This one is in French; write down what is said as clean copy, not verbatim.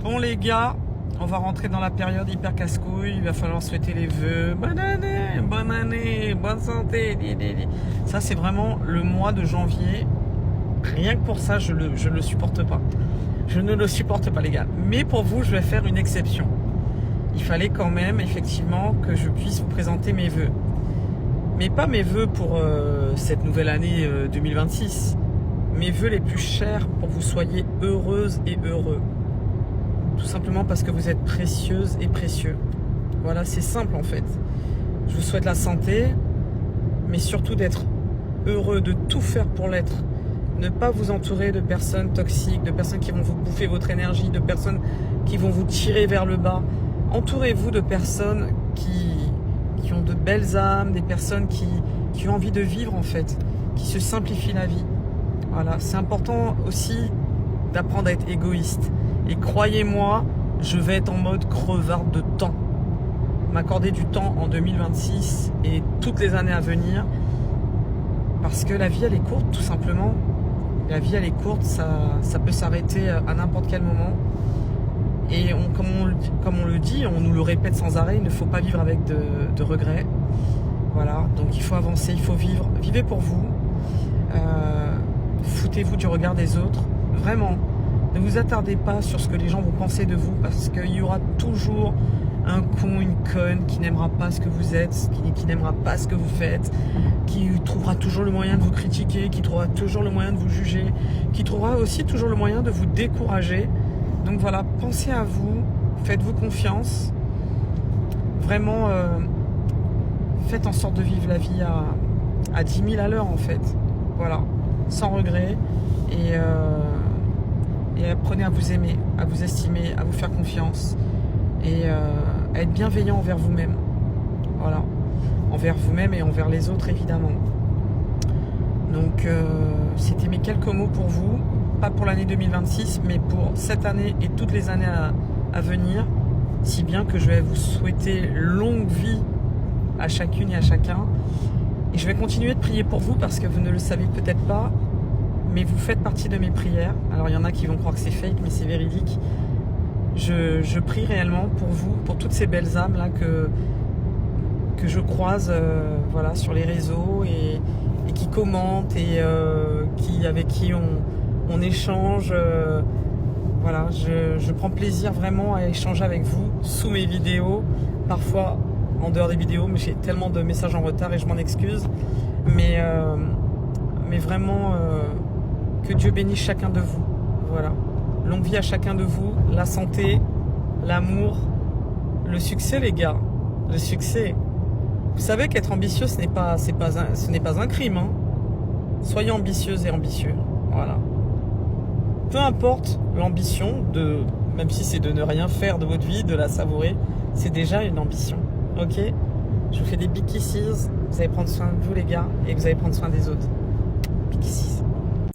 Bon les gars, on va rentrer dans la période hyper casse-couille. Il va falloir souhaiter les vœux. Bonne année, bonne santé. Ça c'est vraiment le mois de janvier. Rien que pour ça, je le supporte pas. Je ne le supporte pas les gars. Mais pour vous, je vais faire une exception. Il fallait quand même effectivement que je puisse vous présenter mes vœux. Mais pas mes vœux pour cette nouvelle année 2026. Mes vœux les plus chers pour que vous soyez heureuses et heureux. Tout simplement parce que vous êtes précieuses et précieux. Voilà, c'est simple en fait. Je vous souhaite la santé, mais surtout d'être heureux, de tout faire pour l'être. Ne pas vous entourer de personnes toxiques, de personnes qui vont vous bouffer votre énergie, de personnes qui vont vous tirer vers le bas. Entourez-vous de personnes qui ont de belles âmes, des personnes qui ont envie de vivre en fait, qui se simplifient la vie. Voilà, c'est important aussi d'apprendre à être égoïste. Et croyez-moi, je vais être en mode crevarde de temps. M'accorder du temps en 2026 et toutes les années à venir. Parce que la vie, elle est courte, tout simplement. La vie, elle est courte, ça peut s'arrêter à n'importe quel moment. Et comme on le dit, on nous le répète sans arrêt, il ne faut pas vivre avec de regrets. Voilà, donc il faut avancer, il faut vivre. Vivez pour vous. Foutez-vous du regard des autres. Vraiment. Ne vous attardez pas sur ce que les gens vont penser de vous, parce qu'il y aura toujours un con, une conne qui n'aimera pas ce que vous êtes, qui n'aimera pas ce que vous faites, qui trouvera toujours le moyen de vous critiquer, qui trouvera toujours le moyen de vous juger, qui trouvera aussi toujours le moyen de vous décourager. Donc voilà, pensez à vous, faites-vous confiance. Vraiment, faites en sorte de vivre la vie à 10 000 à l'heure en fait. Voilà, sans regret. Et apprenez à vous aimer, à vous estimer, à vous faire confiance et à être bienveillant envers vous-même. Voilà, envers vous-même et envers les autres évidemment. Donc c'était mes quelques mots pour vous, pas pour l'année 2026, mais pour cette année et toutes les années à venir, si bien que je vais vous souhaiter longue vie à chacune et à chacun. Et je vais continuer de prier pour vous parce que vous ne le savez peut-être pas, mais vous faites partie de mes prières. Alors il y en a qui vont croire que c'est fake, mais c'est véridique. Je prie réellement pour vous, pour toutes ces belles âmes là que je croise voilà, sur les réseaux et qui commentent et avec qui on échange. Voilà, je prends plaisir vraiment à échanger avec vous sous mes vidéos, parfois en dehors des vidéos, mais j'ai tellement de messages en retard et je m'en excuse. Mais vraiment, que Dieu bénisse chacun de vous. Voilà. Longue vie à chacun de vous, la santé, l'amour, le succès les gars, le succès. Vous savez qu'être ambitieux, ce n'est pas un crime. Hein. Soyez ambitieuses et ambitieux. Voilà. Peu importe l'ambition, même si c'est de ne rien faire de votre vie, de la savourer, c'est déjà une ambition. Ok? Je vous fais des big kisses. Vous allez prendre soin de vous les gars et vous allez prendre soin des autres. Big kisses.